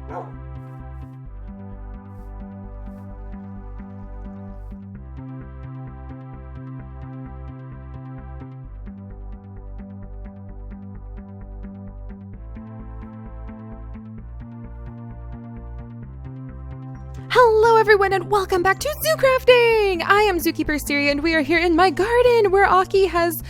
Hello everyone and welcome back to Zoo Crafting! I am Zookeeper Seri and we are here in my garden where Aki has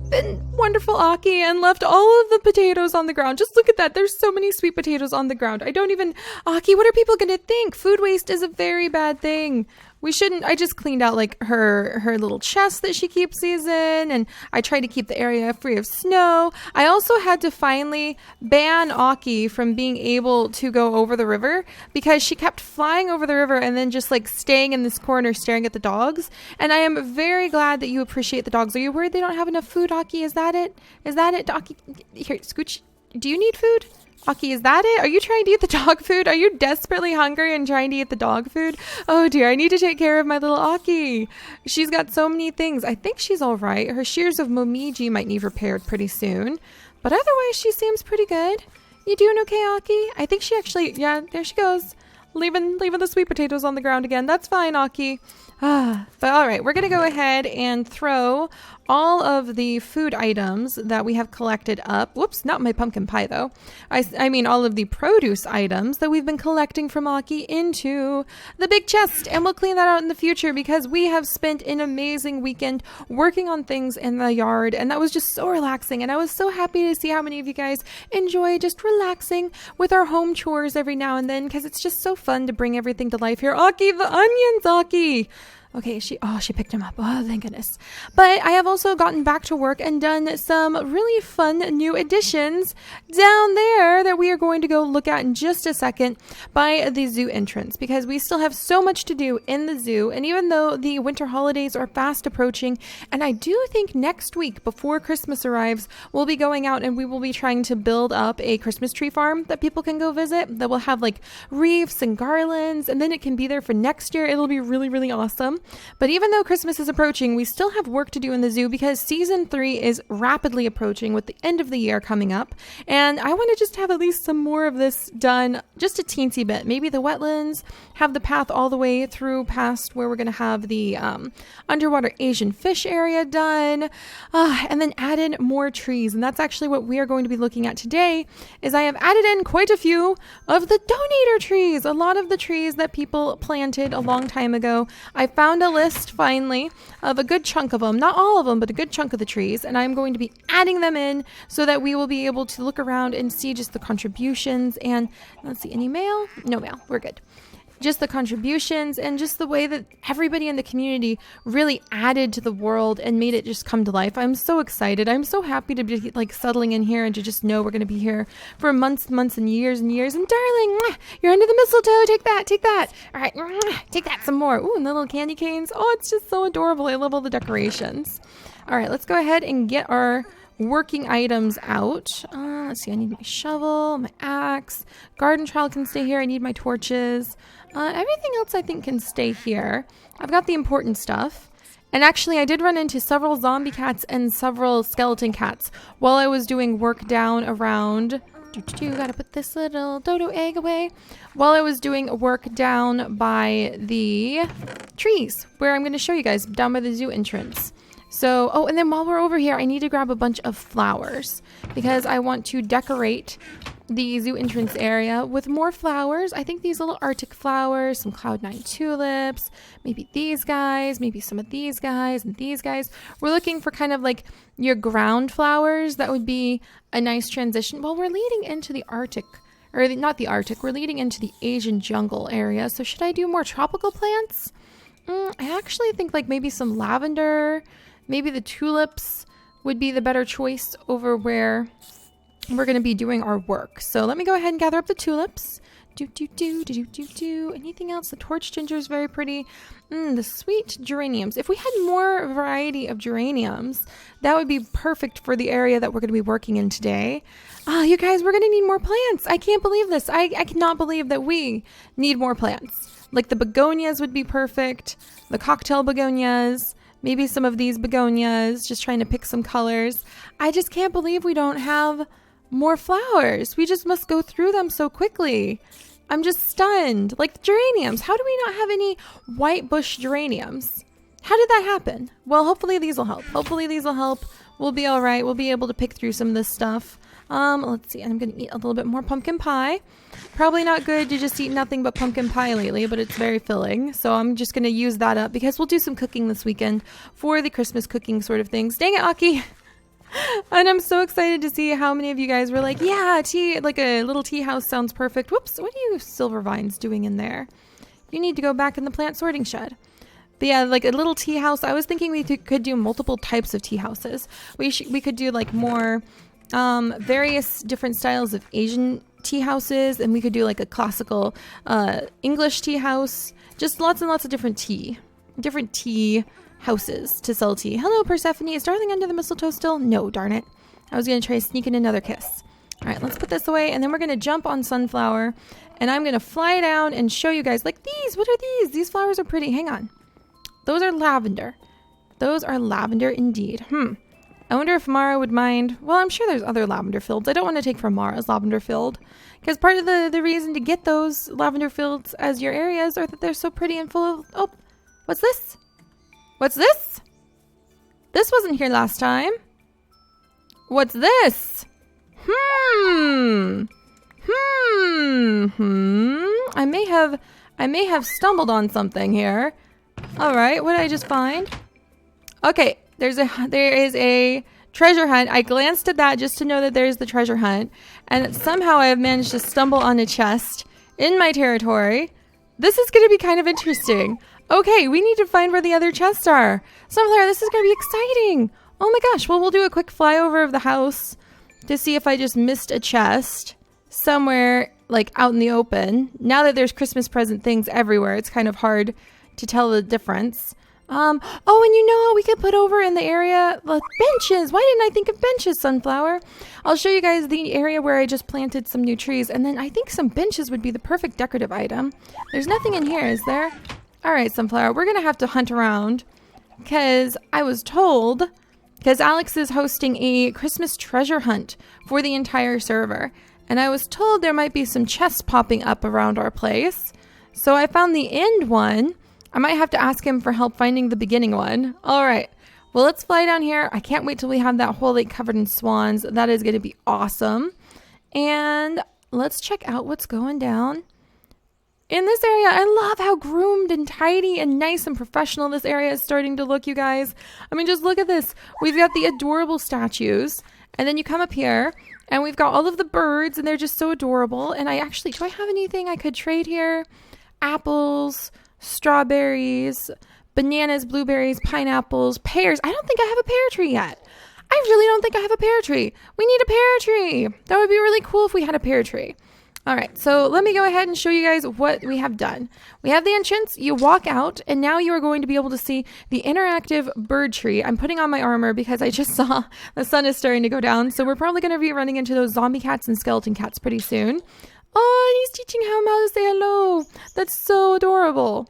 been wonderful Aki and left all of the potatoes on the ground. Just look at that. There's so many sweet potatoes on the ground. Aki, what are people going to think? Food waste is a very bad thing. We shouldn't. I just cleaned out like her little chest that she keeps these in, and I tried to keep the area free of snow. I also had to finally ban Aki from being able to go over the river because she kept flying over the river and then just like staying in this corner staring at the dogs. And I am very glad that you appreciate the dogs. Are you worried they don't have enough food, Aki? Is that it? Is that it, Aki? Here, Scooch. Do you need food? Aki, is that it? Are you trying to eat the dog food? Are you desperately hungry and trying to eat the dog food? Oh dear, I need to take care of my little Aki. She's got so many things. I think she's all right. Her shears of Momiji might need repaired pretty soon. But otherwise, she seems pretty good. You doing okay, Aki? I think she actually, yeah, there she goes. Leaving the sweet potatoes on the ground again. That's fine, Aki. But all right, we're going to go ahead and throw all of the food items that we have collected up. Whoops, not my pumpkin pie though. I mean all of the produce items that we've been collecting from Aki into the big chest. And we'll clean that out in the future because we have spent an amazing weekend working on things in the yard. And that was just so relaxing. And I was so happy to see how many of you guys enjoy just relaxing with our home chores every now and then because it's just so fun to bring everything to life here. Aki, the onions, Aki. Okay, she picked him up. Oh, thank goodness. But I have also gotten back to work and done some really fun new additions down there that we are going to go look at in just a second by the zoo entrance because we still have so much to do in the zoo. And even though the winter holidays are fast approaching, and I do think next week before Christmas arrives, we'll be going out and we will be trying to build up a Christmas tree farm that people can go visit that will have like wreaths and garlands, and then it can be there for next year. It'll be really, really awesome. But even though Christmas is approaching, we still have work to do in the zoo because season 3 is rapidly approaching with the end of the year coming up. And I want to just have at least some more of this done, just a teensy bit. Maybe the wetlands, have the path all the way through past where we're going to have the underwater Asian fish area done, and then add in more trees. And that's actually what we are going to be looking at today, is I have added in quite a few of the donator trees. A lot of the trees that people planted a long time ago. I found a list finally of a good chunk of them, not all of them, but a good chunk of the trees, and I'm going to be adding them in so that we will be able to look around and see just the contributions. And let's see, any mail? No mail, we're good. Just the contributions and just the way that everybody in the community really added to the world and made it just come to life. I'm so excited. I'm so happy to be like settling in here and to just know we're going to be here for months and years and years. And darling, you're under the mistletoe. Take that. All right, take that some more. Ooh, and the little candy canes. Oh, it's just so adorable. I love all the decorations. All right, let's go ahead and get our working items out. Let's see, I need my shovel, my axe, garden trowel can stay here. I need my torches. Everything else I think can stay here. I've got the important stuff. And actually, I did run into several zombie cats and several skeleton cats while I was doing work down around. Gotta put this little dodo egg away. While I was doing work down by the trees, where I'm going to show you guys, down by the zoo entrance. So, oh, and then while we're over here, I need to grab a bunch of flowers because I want to decorate the zoo entrance area with more flowers. I think these little Arctic flowers, some Cloud9 tulips, maybe these guys, maybe some of these guys and these guys. We're looking for kind of like your ground flowers. That would be a nice transition. Well, we're leading into the Arctic, or not the Arctic, we're leading into the Asian jungle area. So should I do more tropical plants? I actually think like maybe some lavender. Maybe the tulips would be the better choice over where we're going to be doing our work. So let me go ahead and gather up the tulips. Anything else? The torch ginger is very pretty. The sweet geraniums. If we had more variety of geraniums, that would be perfect for the area that we're going to be working in today. You guys, we're going to need more plants. I can't believe this. I cannot believe that we need more plants. Like the begonias would be perfect. The cocktail begonias. Maybe some of these begonias, just trying to pick some colors. I just can't believe we don't have more flowers. We just must go through them so quickly. I'm just stunned. Like the geraniums. How do we not have any white bush geraniums? How did that happen? Well, hopefully these will help. Hopefully these will help. We'll be all right. We'll be able to pick through some of this stuff. Let's see. I'm going to eat a little bit more pumpkin pie. Probably not good to just eat nothing but pumpkin pie lately, but it's very filling. So I'm just going to use that up because we'll do some cooking this weekend for the Christmas cooking sort of things. Dang it, Aki. And I'm so excited to see how many of you guys were like, yeah, tea, like a little tea house sounds perfect. Whoops. What are you silver vines doing in there? You need to go back in the plant sorting shed. But yeah, like a little tea house. I was thinking we could do multiple types of tea houses. We could do like more various different styles of Asian tea houses, and we could do like a classical English tea house. Just lots and lots of different tea houses to sell tea. Hello, Persephone. Is Darling under the mistletoe still? No, darn it. I was going to try sneaking another kiss. All right, let's put this away, and then we're going to jump on Sunflower, and I'm going to fly down and show you guys, like these. What are these? These flowers are pretty. Hang on. Those are lavender. Those are lavender indeed. I wonder if Mara would mind. Well, I'm sure there's other lavender fields. I don't want to take from Mara's lavender field, because part of the reason to get those lavender fields as your areas are that they're so pretty and full of... Oh, what's this? What's this? This wasn't here last time. What's this? I may have stumbled on something here. All right, what did I just find? Okay, there is a treasure hunt. I glanced at that just to know that there's the treasure hunt, and somehow I have managed to stumble on a chest in my territory. This is going to be kind of interesting. Okay, we need to find where the other chests are. Sunflower, this is going to be exciting. Oh my gosh. Well, we'll do a quick flyover of the house to see if I just missed a chest somewhere like out in the open. Now that there's Christmas present things everywhere, it's kind of hard to tell the difference. Oh, and you know what we could put over in the area? The benches. Why didn't I think of benches, Sunflower? I'll show you guys the area where I just planted some new trees, and then I think some benches would be the perfect decorative item. There's nothing in here, is there? All right, Sunflower, we're going to have to hunt around because I was told, because Alex is hosting a Christmas treasure hunt for the entire server, and I was told there might be some chests popping up around our place. So I found the end one. I might have to ask him for help finding the beginning one. All right. Well, let's fly down here. I can't wait till we have that whole lake covered in swans. That is going to be awesome. And let's check out what's going down in this area. I love how groomed and tidy and nice and professional this area is starting to look, you guys. I mean, just look at this. We've got the adorable statues. And then you come up here and we've got all of the birds and they're just so adorable. And do I have anything I could trade here? Apples, strawberries, bananas, blueberries, pineapples, pears. I don't think I have a pear tree yet. I really don't think I have a pear tree. We need a pear tree. That would be really cool if we had a pear tree. All right, so let me go ahead and show you guys what we have done. We have the entrance, you walk out, and now you are going to be able to see the interactive bird tree. I'm putting on my armor because I just saw the sun is starting to go down, so we're probably going to be running into those zombie cats and skeleton cats pretty soon. Oh, he's teaching how to say hello. That's so adorable.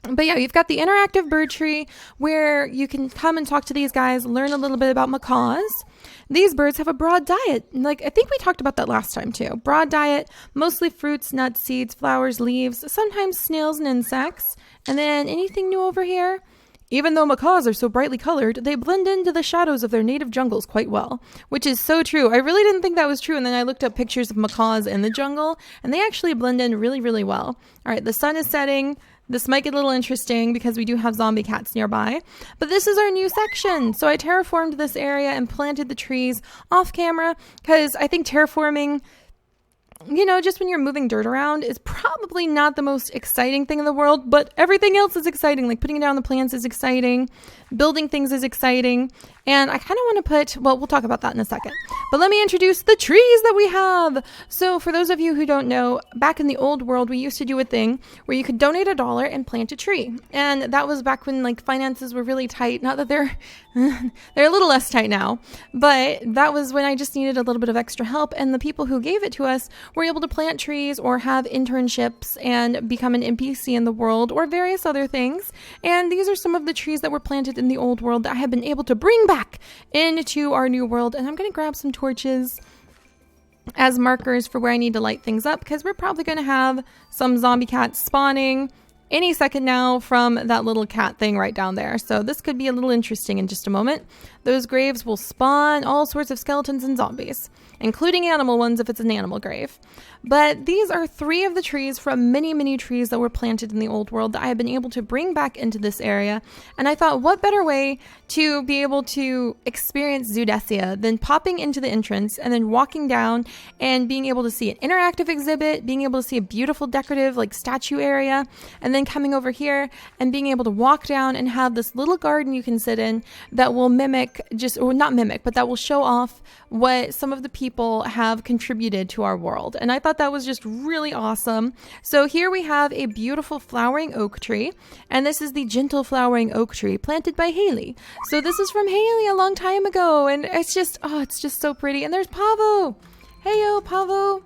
But yeah, you've got the interactive bird tree where you can come and talk to these guys, learn a little bit about macaws. These birds have a broad diet. Like, I think we talked about that last time too. Broad diet, mostly fruits, nuts, seeds, flowers, leaves, sometimes snails and insects. And then anything new over here? Even though macaws are so brightly colored, they blend into the shadows of their native jungles quite well, which is so true. I really didn't think that was true. And then I looked up pictures of macaws in the jungle and they actually blend in really, really well. All right, the sun is setting. This might get a little interesting because we do have zombie cats nearby, but this is our new section. So I terraformed this area and planted the trees off camera because I think terraforming, you know, just when you're moving dirt around is probably not the most exciting thing in the world, but everything else is exciting. Like putting down the plants is exciting. Building things is exciting. And I kind of want to put, well, we'll talk about that in a second. But let me introduce the trees that we have. So for those of you who don't know, back in the old world, we used to do a thing where you could donate $1 and plant a tree. And that was back when like finances were really tight. Not that they're a little less tight now, but that was when I just needed a little bit of extra help. And the people who gave it to us were able to plant trees or have internships and become an NPC in the world or various other things. And these are some of the trees that were planted in the old world that I have been able to bring back into our new world. And I'm going to grab some torches as markers for where I need to light things up, because we're probably going to have some zombie cats spawning any second now from that little cat thing right down there. So this could be a little interesting in just a moment. Those graves will spawn all sorts of skeletons and zombies, including animal ones if it's an animal grave. But these are 3 of the trees from many, many trees that were planted in the old world that I have been able to bring back into this area. And I thought, what better way to be able to experience Zoodesia than popping into the entrance and then walking down and being able to see an interactive exhibit, being able to see a beautiful decorative like statue area, and then coming over here and being able to walk down and have this little garden you can sit in that will mimic or not mimic, but that will show off what some of the people have contributed to our world. And I thought that was just really awesome. So here we have a beautiful flowering oak tree, and this is the gentle flowering oak tree planted by Haley. So this is from Haley a long time ago, and it's just so pretty. And there's Pavo. Hey yo, Pavo.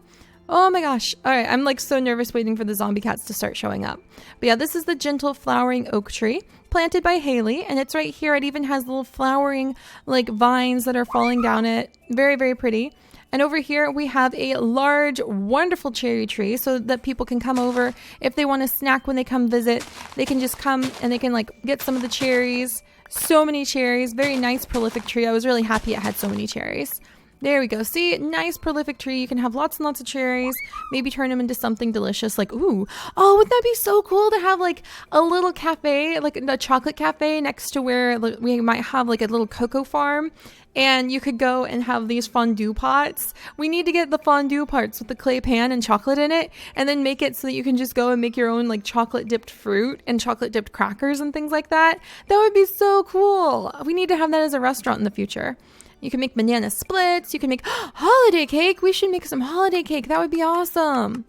Oh my gosh. All right, I'm like so nervous waiting for the zombie cats to start showing up. But yeah, this is the gentle flowering oak tree planted by Haley, and it's right here. It even has little flowering like vines that are falling down it. Very, very pretty. And over here we have a large, wonderful cherry tree so that people can come over. If they want a snack when they come visit, they can just come and they can like get some of the cherries. So many cherries. Very nice, prolific tree. I was really happy it had so many cherries. There we go. See, nice prolific tree. You can have lots and lots of cherries. Maybe turn them into something delicious like, ooh, oh, wouldn't that be so cool to have like a little cafe, like a chocolate cafe next to where we might have like a little cocoa farm. And you could go and have these fondue pots. We need to get the fondue pots with the clay pan and chocolate in it, and then make it so that you can just go and make your own like chocolate dipped fruit and chocolate dipped crackers and things like that. That would be so cool. We need to have that as a restaurant in the future. You can make banana splits. You can make holiday cake. We should make some holiday cake. That would be awesome.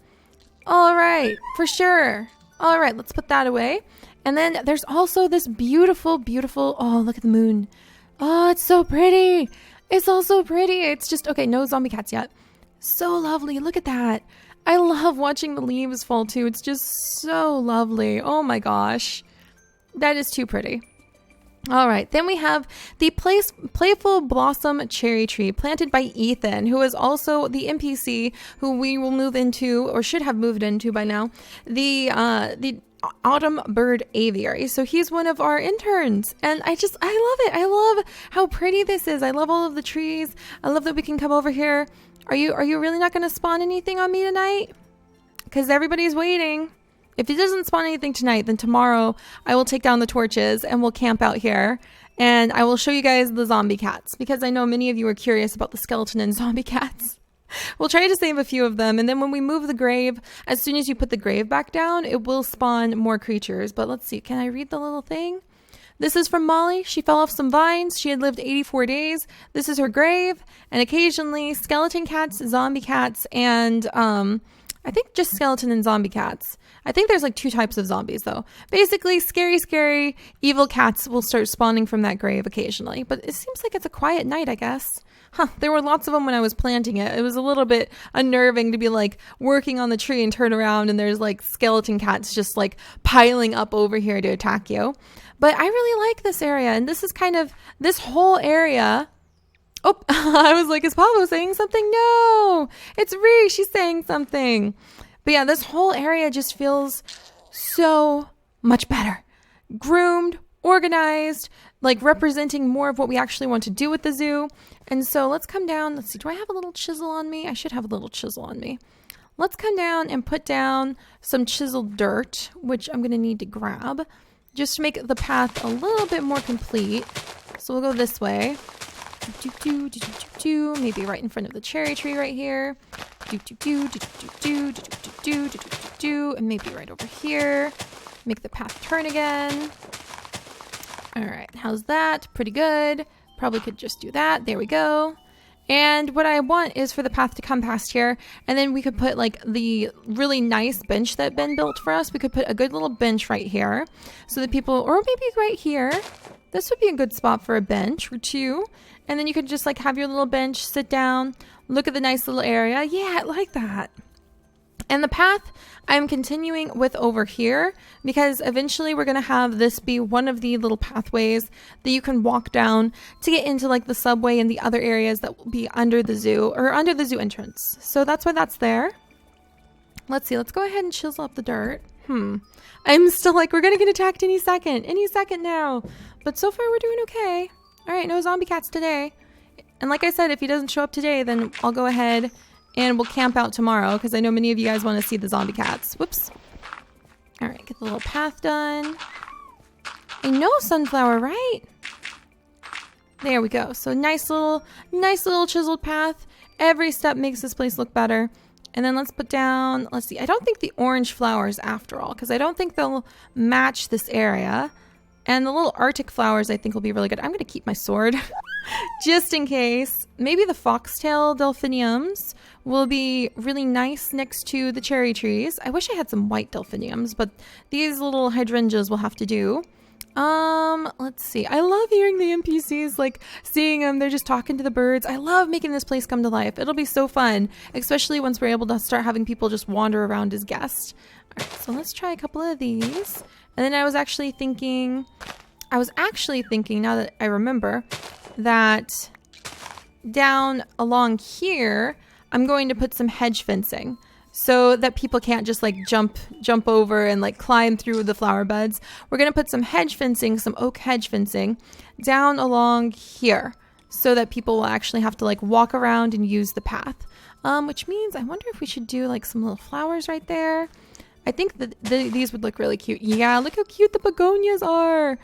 All right, for sure. All right, let's put that away. And then there's also this beautiful, beautiful, oh, look at the moon. Oh, it's so pretty. It's all so pretty. It's just, okay, no zombie cats yet. So lovely. Look at that. I love watching the leaves fall too. It's just so lovely. Oh my gosh. That is too pretty. All right, then we have the Playful Blossom Cherry Tree planted by Ethan, who is also the NPC who we will move into, or should have moved into by now, the Autumn Bird Aviary. So he's one of our interns, and I love it. I love how pretty this is. I love all of the trees. I love that we can come over here. Are you really not going to spawn anything on me tonight? Because everybody's waiting. If it doesn't spawn anything tonight, then tomorrow I will take down the torches and we'll camp out here, and I will show you guys the zombie cats, because I know many of you are curious about the skeleton and zombie cats. We'll try to save a few of them, and then when we move the grave, as soon as you put the grave back down, it will spawn more creatures. But let's see, can I read the little thing? This is from Molly. She fell off some vines. She had lived 84 days. This is her grave, and occasionally skeleton cats, zombie cats, and I think just skeleton and zombie cats. I think there's like 2 types of zombies though. Basically, scary, evil cats will start spawning from that grave occasionally. But it seems like it's a quiet night, I guess. There were lots of them when I was planting it. It was a little bit unnerving to be like working on the tree and turn around and there's like skeleton cats just like piling up over here to attack you. But I really like this area, and this is kind of this whole area. Oh, I was like, is Pablo saying something? No, it's Ree. She's saying something. But yeah, this whole area just feels so much better. Groomed, organized, like representing more of what we actually want to do with the zoo. And so let's come down. Let's see. Do I have a little chisel on me? I should have a little chisel on me. Let's come down and put down some chiseled dirt, which I'm going to need to grab just to make the path a little bit more complete. So we'll go this way. Maybe right in front of the cherry tree right here. And maybe right over here. Make the path turn again. All right, how's that? Pretty good. Probably could just do that. There we go. And what I want is for the path to come past here, and then we could put like the really nice bench that Ben built for us. We could put a good little bench right here so that people, or maybe right here. This would be a good spot for a bench or 2. And then you could just like have your little bench, sit down, look at the nice little area. Yeah, I like that. And the path I'm continuing with over here because eventually we're going to have this be one of the little pathways that you can walk down to get into like the subway and the other areas that will be under the zoo or under the zoo entrance. So that's why that's there. Let's see. Let's go ahead and chisel up the dirt. I'm still like, we're going to get attacked any second now. But so far we're doing okay. All right. No zombie cats today. And like I said, if he doesn't show up today, then I'll go ahead and we'll camp out tomorrow because I know many of you guys want to see the zombie cats. Whoops. All right, get the little path done. I know sunflower, right? There we go. So nice little chiseled path. Every step makes this place look better. And then let's put down, let's see. I don't think the orange flowers after all because I don't think they'll match this area. And the little Arctic flowers I think will be really good. I'm going to keep my sword just in case. Maybe the foxtail delphiniums will be really nice next to the cherry trees. I wish I had some white delphiniums, but these little hydrangeas will have to do. Let's see. I love hearing the NPCs, like seeing them. They're just talking to the birds. I love making this place come to life. It'll be so fun, especially once we're able to start having people just wander around as guests. All right, so let's try a couple of these. And then I was actually thinking, now that I remember, that down along here, I'm going to put some hedge fencing so that people can't just like jump over and like climb through the flower beds. We're going to put some hedge fencing, some oak hedge fencing down along here so that people will actually have to like walk around and use the path. Which means I wonder if we should do like some little flowers right there. I think that these would look really cute. Yeah, look how cute the begonias are.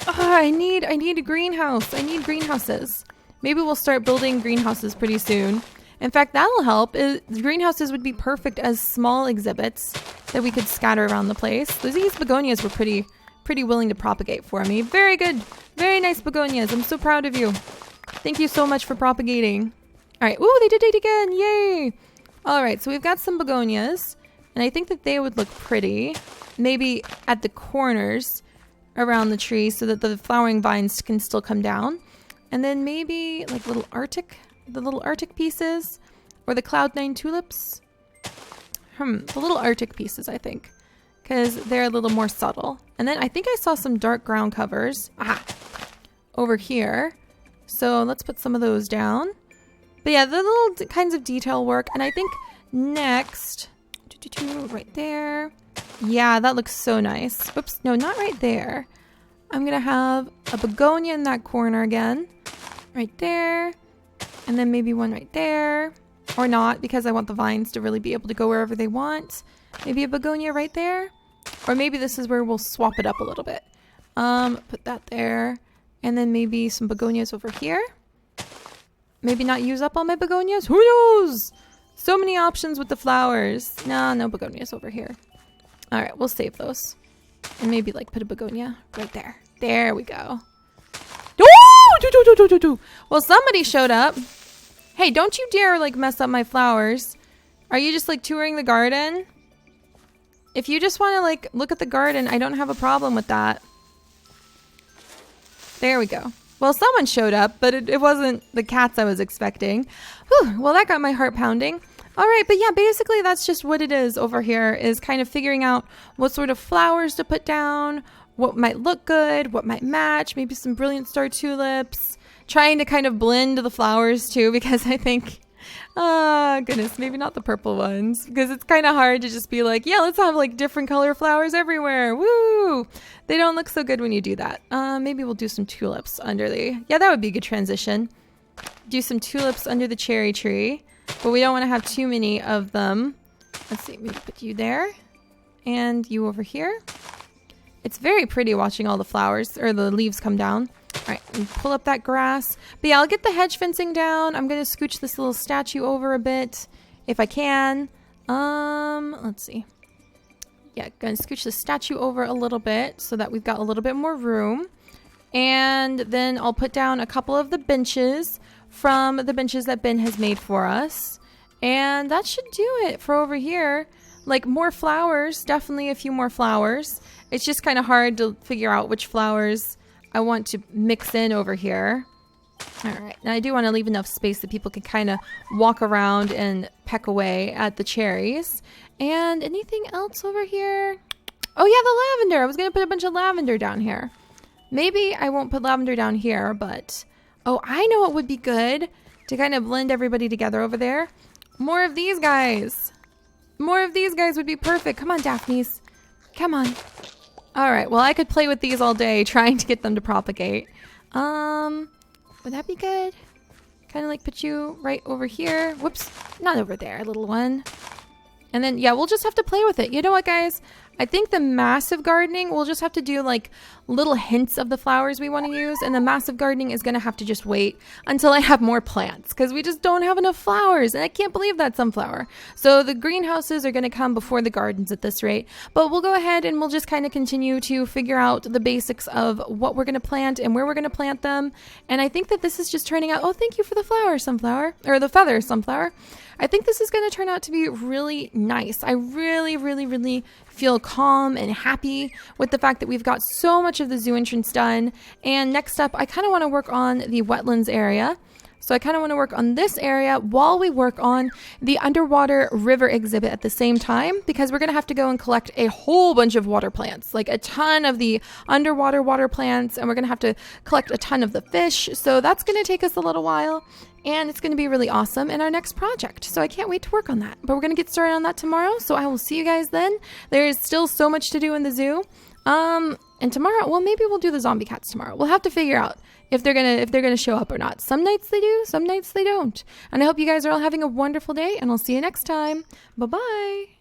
I need a greenhouse. I need greenhouses. Maybe we'll start building greenhouses pretty soon. In fact, that'll help. Greenhouses would be perfect as small exhibits that we could scatter around the place. These begonias were pretty willing to propagate for me. Very good. Very nice begonias. I'm so proud of you. Thank you so much for propagating. All right. Ooh, they did it again. Yay. All right. So we've got some begonias. And I think that they would look pretty, maybe at the corners around the tree so that the flowering vines can still come down. And then maybe like the little Arctic pieces or the Cloud9 tulips. The little Arctic pieces, I think, because they're a little more subtle. And then I think I saw some dark ground covers over here. So let's put some of those down. But yeah, the little kinds of detail work. And I think next... right there. Yeah, that looks so nice. Whoops, no, not right there. I'm gonna have a begonia in that corner again. Right there. And then maybe one right there. Or not, because I want the vines to really be able to go wherever they want. Maybe a begonia right there. Or maybe this is where we'll swap it up a little bit. Put that there. And then maybe some begonias over here. Maybe not use up all my begonias. Who knows? So many options with the flowers. No begonias over here. All right, we'll save those. And maybe like put a begonia right there. There we go. Oh! Well, somebody showed up. Hey, don't you dare like mess up my flowers. Are you just like touring the garden? If you just want to like look at the garden, I don't have a problem with that. There we go. Well, someone showed up, but it wasn't the cats I was expecting. Whew, well, that got my heart pounding. All right, but yeah, basically that's just what it is over here, is kind of figuring out what sort of flowers to put down, what might look good, what might match, maybe some brilliant star tulips, trying to kind of blend the flowers too, because I think, goodness, maybe not the purple ones, because it's kind of hard to just be like, yeah, let's have like different color flowers everywhere. Woo! They don't look so good when you do that. Maybe we'll do some tulips under yeah, that would be a good transition. Do some tulips under the cherry tree, but we don't want to have too many of them. Let's see, maybe put you there and you over here. It's very pretty watching all the flowers or the leaves come down. All right, and pull up that grass. But yeah, I'll get the hedge fencing down. I'm going to scooch this little statue over a bit if I can. Let's see. Yeah, going to scooch the statue over a little bit so that we've got a little bit more room. And then I'll put down a couple of the benches from the benches that Ben has made for us. And that should do it for over here. Like more flowers, definitely a few more flowers. It's just kind of hard to figure out which flowers I want to mix in over here. All right, now I do want to leave enough space that people can kind of walk around and peck away at the cherries. And anything else over here? Oh yeah, the lavender. I was going to put a bunch of lavender down here. Maybe I won't put lavender down here, but... Oh, I know what would be good to kind of blend everybody together over there. More of these guys. More of these guys would be perfect. Come on, Daphnes. Come on. All right, well, I could play with these all day trying to get them to propagate. Would that be good? Kind of like put you right over here. Whoops, not over there, little one. And then, yeah, we'll just have to play with it. You know what, guys? I think the massive gardening, we'll just have to do like little hints of the flowers we want to use. And the massive gardening is going to have to just wait until I have more plants because we just don't have enough flowers. And I can't believe that sunflower. So the greenhouses are going to come before the gardens at this rate. But we'll go ahead and we'll just kind of continue to figure out the basics of what we're going to plant and where we're going to plant them. And I think that this is just turning out, oh, thank you for the flower, sunflower, or the feather, sunflower. I think this is going to turn out to be really nice. I really, really, really feel calm and happy with the fact that we've got so much of the zoo entrance done. And next up, I kind of want to work on the wetlands area. So I kind of want to work on this area while we work on the underwater river exhibit at the same time, because we're going to have to go and collect a whole bunch of water plants, like a ton of the underwater water plants, and we're going to have to collect a ton of the fish. So that's going to take us a little while. And it's going to be really awesome in our next project. So I can't wait to work on that. But we're going to get started on that tomorrow. So I will see you guys then. There is still so much to do in the zoo. And tomorrow, well, maybe we'll do the zombie cats tomorrow. We'll have to figure out if they're gonna show up or not. Some nights they do, some nights they don't. And I hope you guys are all having a wonderful day, and I'll see you next time. Bye-bye.